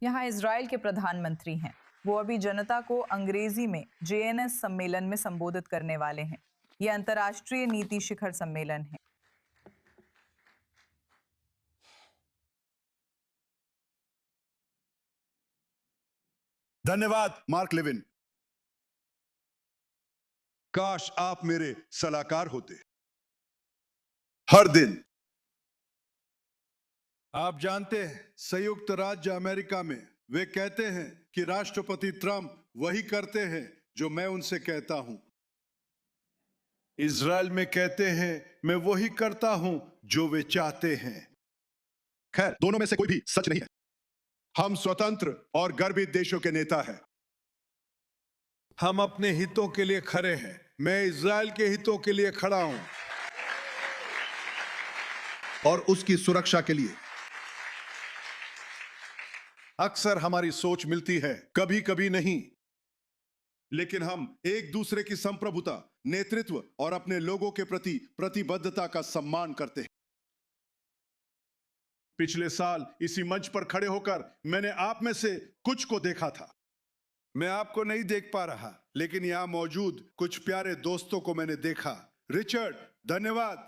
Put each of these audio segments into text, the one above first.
यहाँ इजराइल के प्रधानमंत्री हैं। वो अभी जनता को अंग्रेजी में जेएनएस सम्मेलन में संबोधित करने वाले हैं। ये अंतर्राष्ट्रीय नीति शिखर सम्मेलन है। धन्यवाद मार्क लेविन। काश आप मेरे सलाहकार होते। हर दिन आप जानते हैं संयुक्त राज्य अमेरिका में वे कहते हैं कि राष्ट्रपति ट्रंप वही करते हैं जो मैं उनसे कहता हूं। इजराइल में कहते हैं मैं वही करता हूं जो वे चाहते हैं। खैर, दोनों में से कोई भी सच नहीं है। हम स्वतंत्र और गर्वित देशों के नेता हैं। हम अपने हितों के लिए खड़े हैं। मैं इजराइल के हितों के लिए खड़ा हूं और उसकी सुरक्षा के लिए। अक्सर हमारी सोच मिलती है, कभी कभी नहीं, लेकिन हम एक दूसरे की संप्रभुता, नेतृत्व और अपने लोगों के प्रति प्रतिबद्धता का सम्मान करते हैं। पिछले साल इसी मंच पर खड़े होकर मैंने आप में से कुछ को देखा था। मैं आपको नहीं देख पा रहा, लेकिन यहां मौजूद कुछ प्यारे दोस्तों को मैंने देखा। रिचर्ड, धन्यवाद।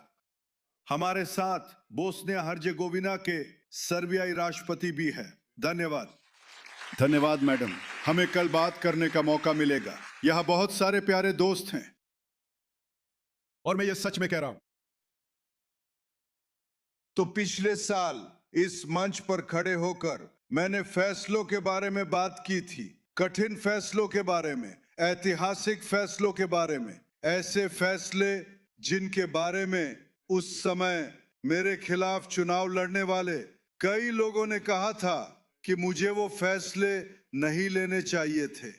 हमारे साथ बोस्निया हर्जेगोविना के सर्बियाई राष्ट्रपति भी हैं। धन्यवाद। धन्यवाद मैडम, हमें कल बात करने का मौका मिलेगा। यहां बहुत सारे प्यारे दोस्त हैं और मैं ये सच में कह रहा हूं। तो पिछले साल इस मंच पर खड़े होकर मैंने फैसलों के बारे में बात की थी, कठिन फैसलों के बारे में, ऐतिहासिक फैसलों के बारे में, ऐसे फैसले जिनके बारे में उस समय मेरे खिलाफ चुनाव लड़ने वाले कई लोगों ने कहा था कि मुझे वो फैसले नहीं लेने चाहिए थे।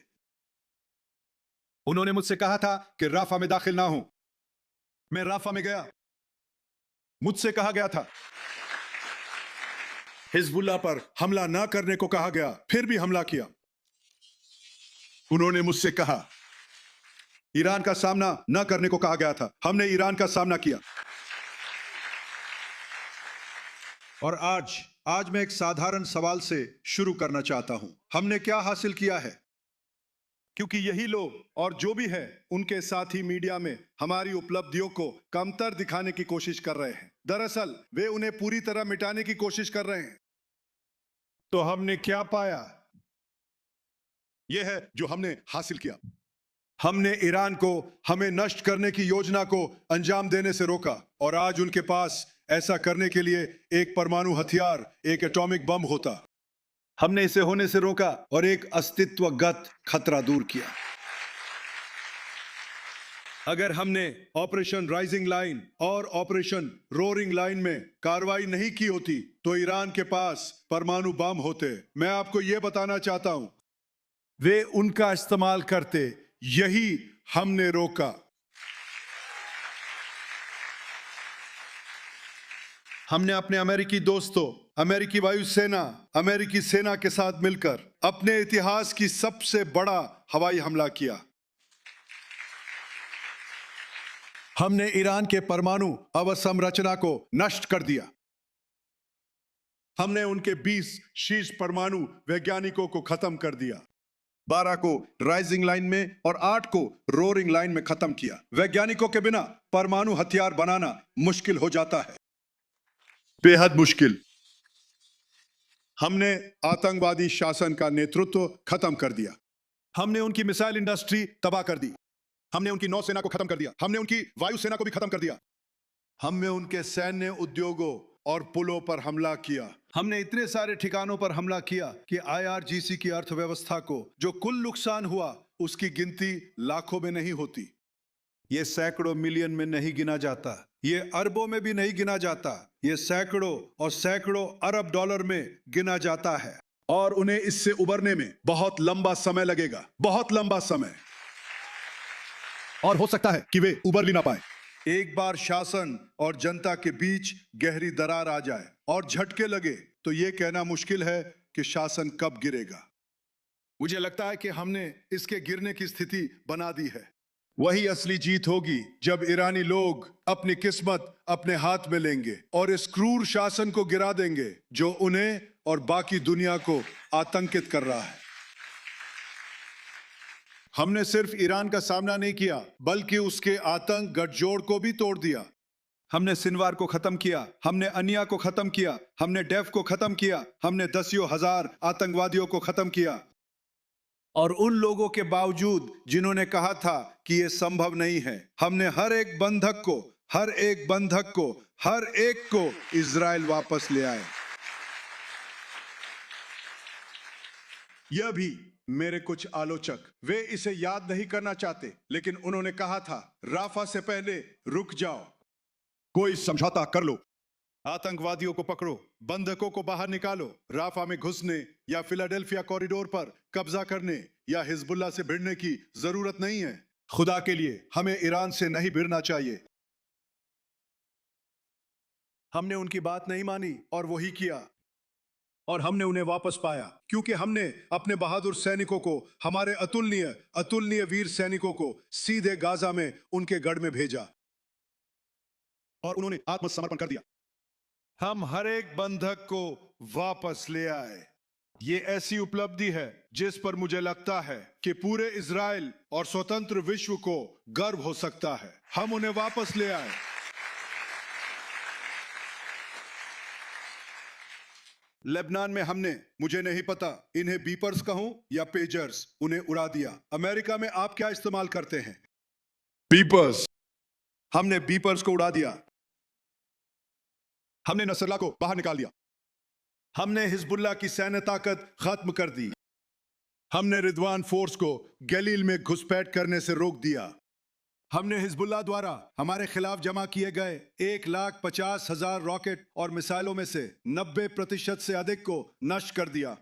उन्होंने मुझसे कहा था कि राफा में दाखिल ना हूं। मैं राफा में गया। मुझसे कहा गया था हिजबुल्लाह पर हमला ना करने को कहा गया, फिर भी हमला किया। उन्होंने मुझसे कहा ईरान का सामना ना करने को कहा गया था, हमने ईरान का सामना किया। और आज मैं एक साधारण सवाल से शुरू करना चाहता हूं। हमने क्या हासिल किया है? क्योंकि यही लोग और जो भी है उनके साथ ही मीडिया में हमारी उपलब्धियों को कमतर दिखाने की कोशिश कर रहे हैं। दरअसल वे उन्हें पूरी तरह मिटाने की कोशिश कर रहे हैं। तो हमने क्या पाया? यह है जो हमने हासिल किया। हमने ईरान को हमें नष्ट करने की योजना को अंजाम देने से रोका, और आज उनके पास ऐसा करने के लिए एक परमाणु हथियार, एक एटॉमिक बम होता। हमने इसे होने से रोका और एक अस्तित्वगत खतरा दूर किया। अगर हमने ऑपरेशन राइजिंग लाइन और ऑपरेशन रोरिंग लाइन में कार्रवाई नहीं की होती तो ईरान के पास परमाणु बम होते। मैं आपको यह बताना चाहता हूं, वे उनका इस्तेमाल करते, यही हमने रोका। हमने अपने अमेरिकी दोस्तों, अमेरिकी वायुसेना, अमेरिकी सेना के साथ मिलकर अपने इतिहास की सबसे बड़ा हवाई हमला किया। हमने ईरान के परमाणु अवसंरचना को नष्ट कर दिया। हमने उनके 20 शीर्ष परमाणु वैज्ञानिकों को खत्म कर दिया। 12 को राइजिंग लाइन में और 8 को रोरिंग लाइन में खत्म किया। वैज्ञानिकों के बिना परमाणु हथियार बनाना मुश्किल हो जाता है, बेहद मुश्किल। हमने आतंकवादी शासन का नेतृत्व खत्म कर दिया। हमने उनकी मिसाइल इंडस्ट्री तबाह कर दी। हमने उनकी नौसेना को खत्म कर दिया। हमने उनकी वायुसेना को भी खत्म कर दिया। हमने उनके सैन्य उद्योगों और पुलों पर हमला किया। हमने इतने सारे ठिकानों पर हमला किया कि आईआरजीसी की अर्थव्यवस्था को जो कुल नुकसान हुआ उसकी गिनती लाखों में नहीं होती। ये सैकड़ों मिलियन में नहीं गिना जाता, ये अरबों में भी नहीं गिना जाता, ये सैकड़ों और सैकड़ों अरब डॉलर में गिना जाता है। और उन्हें इससे उबरने में बहुत लंबा समय लगेगा, बहुत लंबा समय। और हो सकता है कि वे उबर भी ना पाए। एक बार शासन और जनता के बीच गहरी दरार आ जाए और झटके लगे तो यह कहना मुश्किल है कि शासन कब गिरेगा। मुझे लगता है कि हमने इसके गिरने की स्थिति बना दी है। वही असली जीत होगी जब ईरानी लोग अपनी किस्मत अपने हाथ में लेंगे और इस क्रूर शासन को गिरा देंगे जो उन्हें और बाकी दुनिया को आतंकित कर रहा है। हमने सिर्फ ईरान का सामना नहीं किया बल्कि उसके आतंक गठजोड़ को भी तोड़ दिया। हमने सिनवार को खत्म किया, हमने अनिया को खत्म किया, हमने डेफ को खत्म किया, हमने दसियों हजार आतंकवादियों को खत्म किया। और उन लोगों के बावजूद जिन्होंने कहा था कि यह संभव नहीं है, हमने हर एक बंधक को इजराइल वापस ले आए। यह भी मेरे कुछ आलोचक वे इसे याद नहीं करना चाहते, लेकिन उन्होंने कहा था राफा से पहले रुक जाओ, कोई समझौता कर लो, आतंकवादियों को पकड़ो, बंधकों को बाहर निकालो। राफा में घुसने या फिलाडेल्फिया कॉरिडोर पर कब्जा करने या हिजबुल्लाह से भिड़ने की जरूरत नहीं है। खुदा के लिए हमें ईरान से नहीं भिड़ना चाहिए। हमने उनकी बात नहीं मानी और वही किया, और हमने उन्हें वापस पाया क्योंकि हमने अपने बहादुर सैनिकों को, हमारे अतुलनीय वीर सैनिकों को सीधे गाजा में उनके गढ़ में भेजा और उन्होंने आत्मसमर्पण कर दिया। हम हर एक बंधक को वापस ले आए। ये ऐसी उपलब्धि है जिस पर मुझे लगता है कि पूरे इजराइल और स्वतंत्र विश्व को गर्व हो सकता है। हम उन्हें वापस ले आए। लेबनान में हमने, मुझे नहीं पता इन्हें बीपर्स कहूं या पेजर्स, उन्हें उड़ा दिया। अमेरिका में आप क्या इस्तेमाल करते हैं? बीपर्स। हमने बीपर्स को उड़ा दिया। हमने नसरल्लाह को बाहर निकाल दिया। हमने हिजबुल्लाह की सैन्य ताकत खत्म कर दी। हमने रिदवान फोर्स को गलील में घुसपैठ करने से रोक दिया। हमने हिजबुल्लाह द्वारा हमारे खिलाफ जमा किए गए 1,50,000 रॉकेट और मिसाइलों में से 90% से अधिक को नष्ट कर दिया।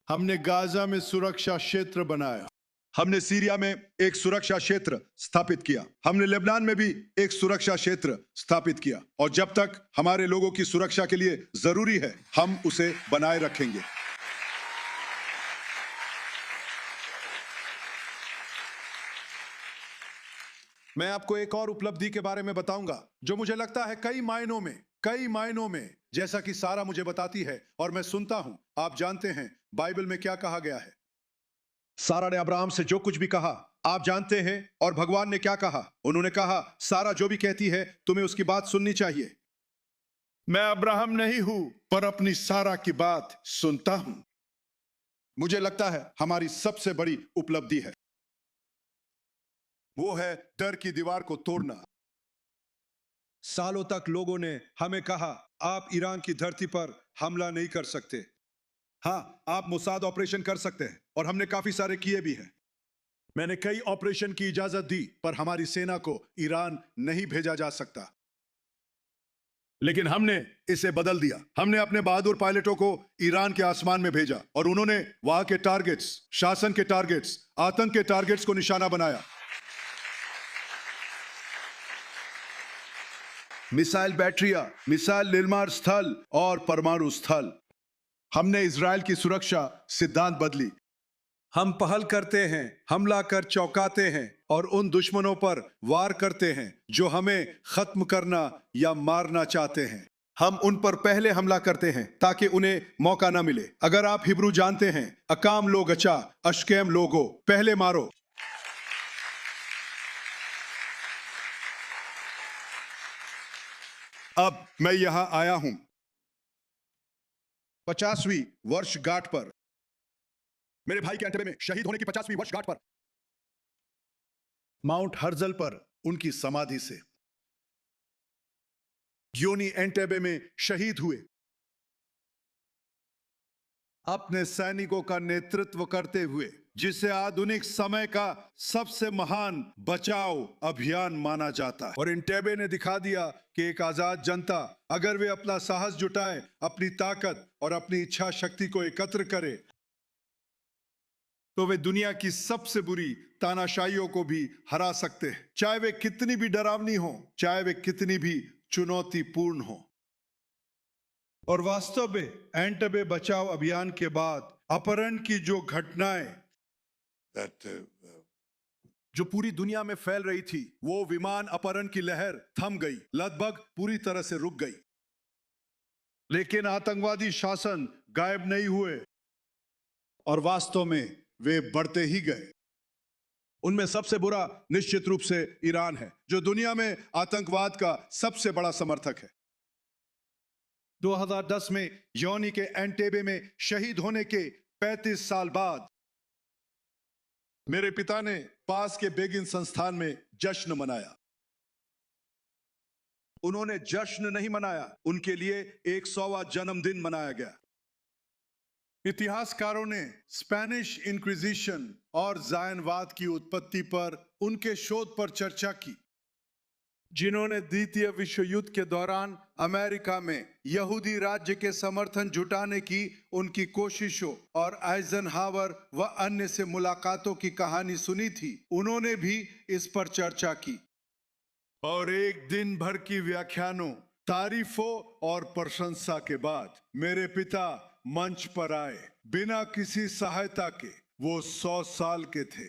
हमने गाजा में सुरक्षा क्षेत्र बनाया। हमने सीरिया में एक सुरक्षा क्षेत्र स्थापित किया। हमने लेबनान में भी एक सुरक्षा क्षेत्र स्थापित किया, और जब तक हमारे लोगों की सुरक्षा के लिए जरूरी है, हम उसे बनाए रखेंगे। मैं आपको एक और उपलब्धि के बारे में बताऊंगा जो मुझे लगता है कई मायनों में जैसा कि सारा मुझे बताती है और मैं सुनता हूं। आप जानते हैं बाइबल में क्या कहा गया है? सारा ने अब्राहम से जो कुछ भी कहा आप जानते हैं, और भगवान ने क्या कहा? उन्होंने कहा सारा जो भी कहती है तुम्हें उसकी बात सुननी चाहिए। मैं अब्राहम नहीं हूं पर अपनी सारा की बात सुनता हूं। मुझे लगता है हमारी सबसे बड़ी उपलब्धि है वो है डर की दीवार को तोड़ना। सालों तक लोगों ने हमें कहा आप ईरान की धरती पर हमला नहीं कर सकते। हाँ, आप मोसाद ऑपरेशन कर सकते हैं, और हमने काफी सारे किए भी हैं। मैंने कई ऑपरेशन की इजाजत दी, पर हमारी सेना को ईरान नहीं भेजा जा सकता। लेकिन हमने इसे बदल दिया। हमने अपने बहादुर पायलटों को ईरान के आसमान में भेजा, और उन्होंने वहां के टारगेट्स, शासन के टारगेट्स, आतंक के टारगेट्स को निशाना बनाया। मिसाइल बैटरिया, मिसाइल निर्माण स्थल और परमाणु स्थल। हमने इजराइल की सुरक्षा सिद्धांत बदली। हम पहल करते हैं, हमला कर चौंकाते हैं और उन दुश्मनों पर वार करते हैं जो हमें खत्म करना या मारना चाहते हैं। हम उन पर पहले हमला करते हैं ताकि उन्हें मौका ना मिले। अगर आप हिब्रू जानते हैं, अकाम लोग अच्छा, अशकेम लोगो, पहले मारो। अब मैं यहां आया हूं 50वीं वर्षगांठ पर, मेरे भाई के एंटेबे में शहीद होने की 50वीं वर्षगांठ पर, माउंट हर्जल पर उनकी समाधि से। योनी एंटेबे में शहीद हुए अपने सैनिकों का नेतृत्व करते हुए, जिसे आधुनिक समय का सबसे महान बचाव अभियान माना जाता है। और एंटेबे ने दिखा दिया कि एक आजाद जनता अगर वे अपना साहस जुटाए, अपनी ताकत और अपनी इच्छा शक्ति को एकत्र करे, तो वे दुनिया की सबसे बुरी तानाशाहियों को भी हरा सकते हैं, चाहे वे कितनी भी डरावनी हो, चाहे वे कितनी भी चुनौतीपूर्ण हो। और वास्तव में एंटेबे बचाव अभियान के बाद अपहरण की जो घटनाएं जो पूरी दुनिया में फैल रही थी, वो विमान अपहरण की लहर थम गई, लगभग पूरी तरह से रुक गई। लेकिन आतंकवादी शासन गायब नहीं हुए और वास्तव में वे बढ़ते ही गए। उनमें सबसे बुरा निश्चित रूप से ईरान है, जो दुनिया में आतंकवाद का सबसे बड़ा समर्थक है। 2010 में योनी के एंटेबे में शहीद होने के 35 साल बाद मेरे पिता ने पास के बेगिन संस्थान में जश्न मनाया। उन्होंने जश्न नहीं मनाया, उनके लिए 100वां जन्मदिन मनाया गया। इतिहासकारों ने स्पेनिश इंक्विजिशन और जायनवाद की उत्पत्ति पर उनके शोध पर चर्चा की, जिन्होंने द्वितीय विश्व युद्ध के दौरान अमेरिका में यहूदी राज्य के समर्थन जुटाने की उनकी कोशिशों और आइजनहावर व अन्य से मुलाकातों की कहानी सुनी थी। उन्होंने भी इस पर चर्चा की और एक दिन भर की व्याख्यानों, तारीफों और प्रशंसा के बाद मेरे पिता मंच पर आए। बिना किसी सहायता के वो 100 साल के थे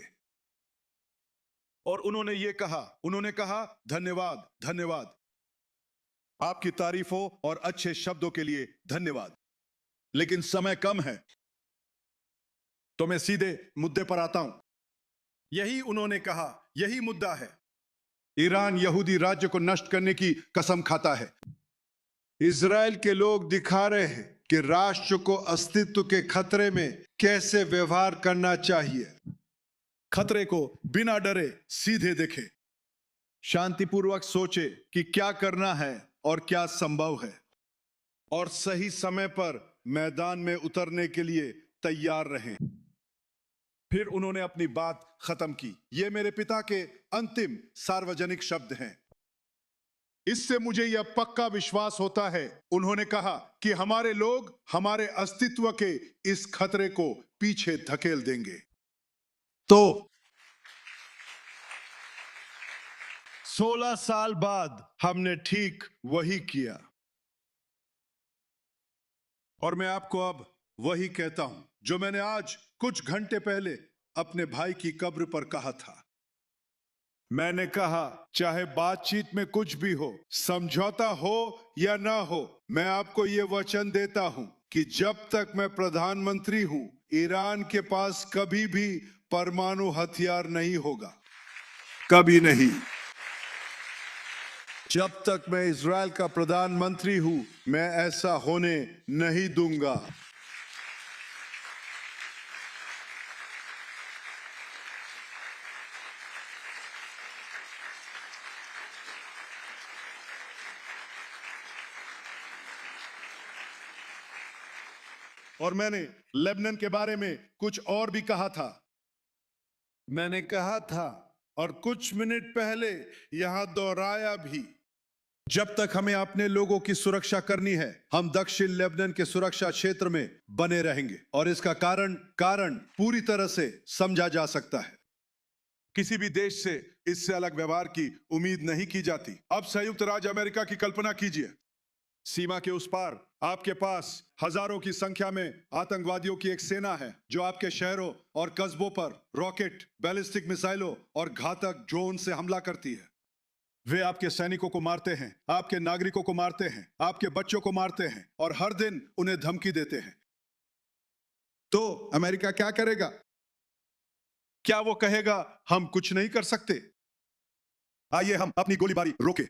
और उन्होंने कहा धन्यवाद, धन्यवाद, आपकी तारीफों और अच्छे शब्दों के लिए धन्यवाद, लेकिन समय कम है, तो मैं सीधे मुद्दे पर आता हूं। यही उन्होंने कहा, यही मुद्दा है। ईरान यहूदी राज्य को नष्ट करने की कसम खाता है। इजराइल के लोग दिखा रहे हैं कि राष्ट्र को अस्तित्व के खतरे में कैसे व्यवहार करना चाहिए। खतरे को बिना डरे सीधे देखे, शांतिपूर्वक सोचे कि क्या करना है और क्या संभव है, और सही समय पर मैदान में उतरने के लिए तैयार रहें। फिर उन्होंने अपनी बात खत्म की। ये मेरे पिता के अंतिम सार्वजनिक शब्द हैं। इससे मुझे यह पक्का विश्वास होता है, उन्होंने कहा, कि हमारे लोग हमारे अस्तित्व के इस खतरे को पीछे धकेल देंगे। तो 16 साल बाद हमने ठीक वही किया और मैं आपको अब वही कहता हूं जो मैंने आज कुछ घंटे पहले अपने भाई की कब्र पर कहा था। मैंने कहा, चाहे बातचीत में कुछ भी हो, समझौता हो या ना हो, मैं आपको यह वचन देता हूं कि जब तक मैं प्रधानमंत्री हूं, ईरान के पास कभी भी परमाणु हथियार नहीं होगा, कभी नहीं। जब तक मैं इजराइल का प्रधानमंत्री हूं, मैं ऐसा होने नहीं दूंगा। और मैंने लेबनान के बारे में कुछ और भी कहा था। मैंने कहा था और कुछ मिनट पहले यहां दोहराया भी, जब तक हमें अपने लोगों की सुरक्षा करनी है, हम दक्षिण लेबनान के सुरक्षा क्षेत्र में बने रहेंगे। और इसका कारण पूरी तरह से समझा जा सकता है। किसी भी देश से इससे अलग व्यवहार की उम्मीद नहीं की जाती। अब संयुक्त राज्य अमेरिका की कल्पना कीजिए, सीमा के उस पार आपके पास हजारों की संख्या में आतंकवादियों की एक सेना है जो आपके शहरों और कस्बों पर रॉकेट, बैलिस्टिक मिसाइलों और घातक ड्रोन से हमला करती है। वे आपके सैनिकों को मारते हैं, आपके नागरिकों को मारते हैं, आपके बच्चों को मारते हैं और हर दिन उन्हें धमकी देते हैं। तो अमेरिका क्या करेगा? क्या वो कहेगा हम कुछ नहीं कर सकते? आइए हम अपनी गोलीबारी रोके।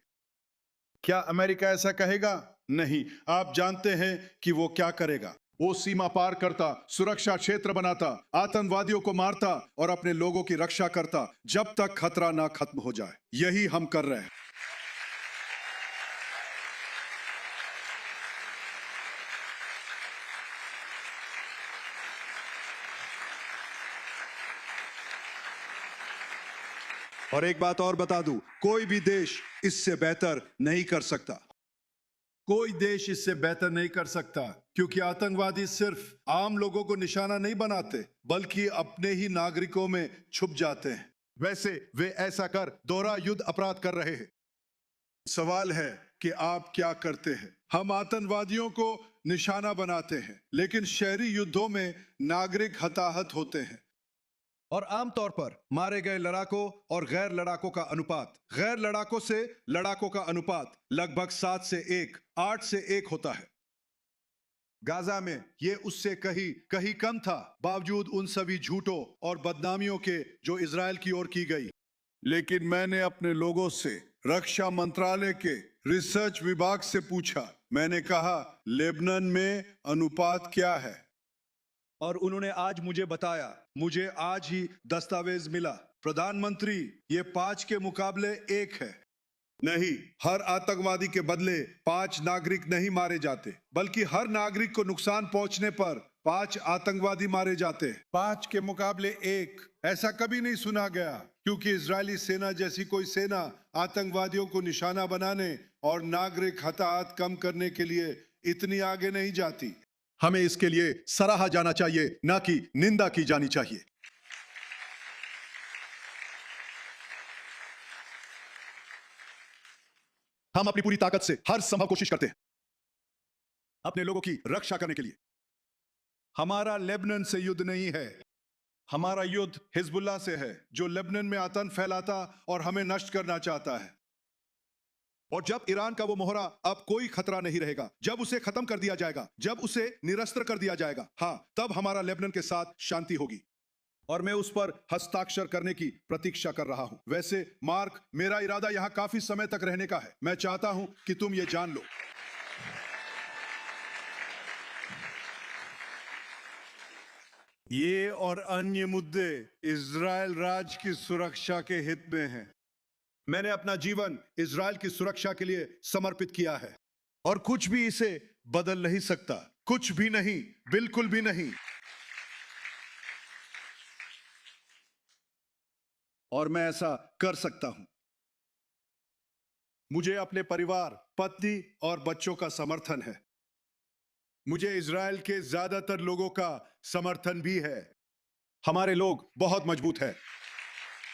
क्या अमेरिका ऐसा कहेगा? नहीं। आप जानते हैं कि वो क्या करेगा। वो सीमा पार करता, सुरक्षा क्षेत्र बनाता, आतंकवादियों को मारता और अपने लोगों की रक्षा करता जब तक खतरा ना खत्म हो जाए। यही हम कर रहे हैं। और एक बात और बता दूं, कोई भी देश इससे बेहतर नहीं कर सकता। कोई देश इससे बेहतर नहीं कर सकता, क्योंकि आतंकवादी सिर्फ आम लोगों को निशाना नहीं बनाते, बल्कि अपने ही नागरिकों में छुप जाते हैं। वैसे वे ऐसा कर दोहरा युद्ध अपराध कर रहे हैं। सवाल है कि आप क्या करते हैं? हम आतंकवादियों को निशाना बनाते हैं, लेकिन शहरी युद्धों में नागरिक हताहत होते हैं। और आमतौर पर मारे गए लड़ाकों और गैर लड़ाकों का अनुपात, गैर लड़ाकों से लड़ाकों का अनुपात लगभग 7 से 1, 8 से 1 होता है। गाजा में यह उससे कहीं कम था, बावजूद उन सभी झूठों और बदनामियों के जो इजराइल की ओर की गई। लेकिन मैंने अपने लोगों से रक्षा मंत्रालय के रिसर्च विभाग से पूछा। मैंने कहा, लेबनान में अनुपात क्या है? और उन्होंने आज मुझे बताया। मुझे आज ही दस्तावेज मिला। प्रधानमंत्री, ये 5 के मुकाबले 1 है। नहीं, हर आतंकवादी के बदले 5 नागरिक नहीं मारे जाते, बल्कि हर नागरिक को नुकसान पहुंचने पर 5 आतंकवादी मारे जाते हैं। 5 के मुकाबले 1 ऐसा कभी नहीं सुना गया, क्योंकि इजरायली सेना जैसी कोई सेना आतंकवादियों को निशाना बनाने और नागरिक हताहत कम करने के लिए इतनी आगे नहीं जाती। हमें इसके लिए सराहा जाना चाहिए, ना कि निंदा की जानी चाहिए। हम अपनी पूरी ताकत से हर संभव कोशिश करते हैं अपने लोगों की रक्षा करने के लिए। हमारा लेबनान से युद्ध नहीं है, हमारा युद्ध हिजबुल्लाह से है, जो लेबनान में आतंक फैलाता और हमें नष्ट करना चाहता है। और जब ईरान का वो मोहरा अब कोई खतरा नहीं रहेगा, जब उसे खत्म कर दिया जाएगा, जब उसे निरस्त्र कर दिया जाएगा, हाँ, तब हमारा लेबनान के साथ शांति होगी। और मैं उस पर हस्ताक्षर करने की प्रतीक्षा कर रहा हूं। वैसे मार्क, मेरा इरादा यहां काफी समय तक रहने का है। मैं चाहता हूं कि तुम ये जान लो। ये और अन्य मुद्दे इजराइल राज्य की सुरक्षा के हित में हैं। मैंने अपना जीवन इजराइल की सुरक्षा के लिए समर्पित किया है, और कुछ भी इसे बदल नहीं सकता। कुछ भी नहीं, बिल्कुल भी नहीं। और मैं ऐसा कर सकता हूं। मुझे अपने परिवार, पत्नी और बच्चों का समर्थन है। मुझे इजराइल के ज्यादातर लोगों का समर्थन भी है। हमारे लोग बहुत मजबूत हैं,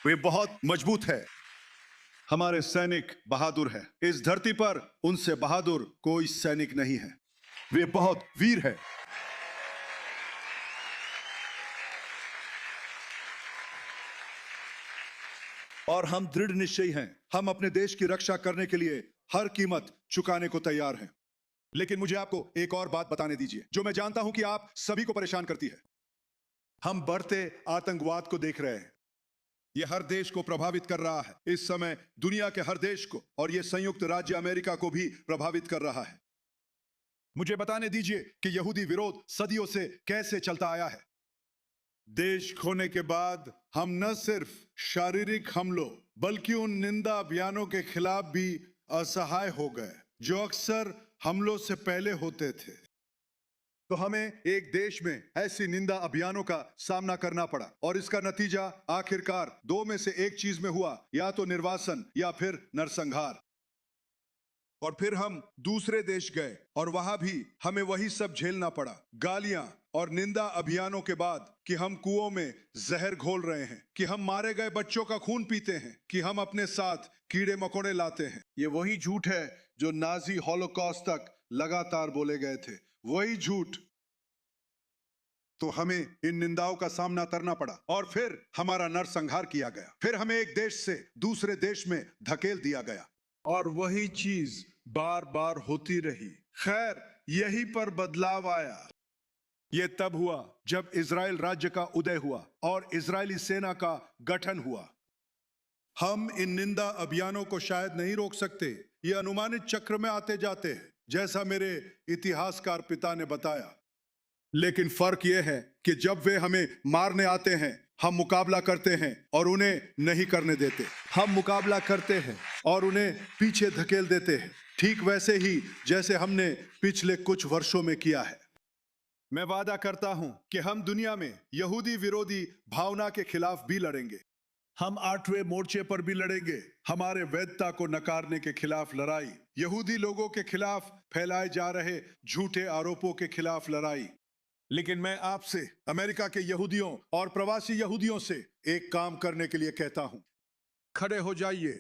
वे बहुत मजबूत हैं। हमारे सैनिक बहादुर हैं। इस धरती पर उनसे बहादुर कोई सैनिक नहीं है। वे बहुत वीर हैं। और हम दृढ़ निश्चयी हैं। हम अपने देश की रक्षा करने के लिए हर कीमत चुकाने को तैयार हैं। लेकिन मुझे आपको एक और बात बताने दीजिए, जो मैं जानता हूं कि आप सभी को परेशान करती है। हम बढ़ते आतंकवाद को देख रहे हैं। यह हर देश को प्रभावित कर रहा है। इस समय दुनिया के हर देश को, और यह संयुक्त राज्य अमेरिका को भी प्रभावित कर रहा है। मुझे बताने दीजिए कि यहूदी विरोध सदियों से कैसे चलता आया है। देश खोने के बाद हम न सिर्फ शारीरिक हमलों, बल्कि उन निंदा अभियानों के खिलाफ भी असहाय हो गए, जो अक्सर हमलों से पहले होते थे। तो हमें एक देश में ऐसी निंदा अभियानों का सामना करना पड़ा, और इसका नतीजा आखिरकार 2 में से एक चीज में हुआ, या तो निर्वासन या फिर नरसंहार। और फिर हम दूसरे देश गए, और वहां भी हमें वही सब झेलना पड़ा। गालियां और निंदा अभियानों के बाद कि हम कुओं में जहर घोल रहे हैं, कि हम मारे गए बच्चों का खून पीते हैं, कि हम अपने साथ कीड़े मकोड़े लाते हैं। ये वही झूठ है जो नाजी हॉलोकॉस्ट तक लगातार बोले गए थे, वही झूठ। तो हमें इन निंदाओं का सामना करना पड़ा, और फिर हमारा नरसंहार किया गया। फिर हमें एक देश से दूसरे देश में धकेल दिया गया, और वही चीज बार बार होती रही। खैर, यहीं पर बदलाव आया। यह तब हुआ जब इजराइल राज्य का उदय हुआ और इजरायली सेना का गठन हुआ। हम इन निंदा अभियानों को शायद नहीं रोक सकते, ये अनुमानित चक्र में आते जाते हैं, जैसा मेरे इतिहासकार पिता ने बताया। लेकिन फर्क यह है कि जब वे हमें मारने आते हैं, हम मुकाबला करते हैं और उन्हें नहीं करने देते। हम मुकाबला करते हैं और उन्हें पीछे धकेल देते हैं, ठीक वैसे ही जैसे हमने पिछले कुछ वर्षों में किया है। मैं वादा करता हूं कि हम दुनिया में यहूदी विरोधी भावना के खिलाफ भी लड़ेंगे। हम 8वें मोर्चे पर भी लड़ेंगे। हमारे वैधता को नकारने के खिलाफ लड़ाई, यहूदी लोगों के खिलाफ फैलाए जा रहे झूठे आरोपों के खिलाफ लड़ाई। लेकिन मैं आपसे, अमेरिका के यहूदियों और प्रवासी यहूदियों से एक काम करने के लिए कहता हूं। खड़े हो जाइए,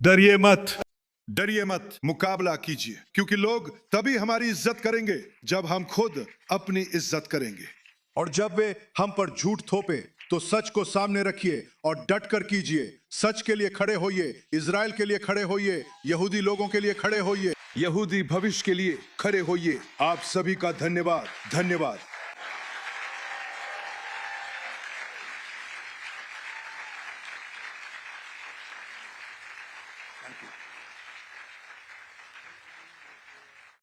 डरिए मत, डरिए मत, मुकाबला कीजिए, क्योंकि लोग तभी हमारी इज्जत करेंगे जब हम खुद अपनी इज्जत करेंगे। और जब वे हम पर झूठ थोपे तो सच को सामने रखिए और डट कर कीजिए। सच के लिए खड़े होइए, इजराइल के लिए खड़े होइए, यहूदी लोगों के लिए खड़े होइए, यहूदी भविष्य के लिए खड़े होइए। आप सभी का धन्यवाद, धन्यवाद। Thank you.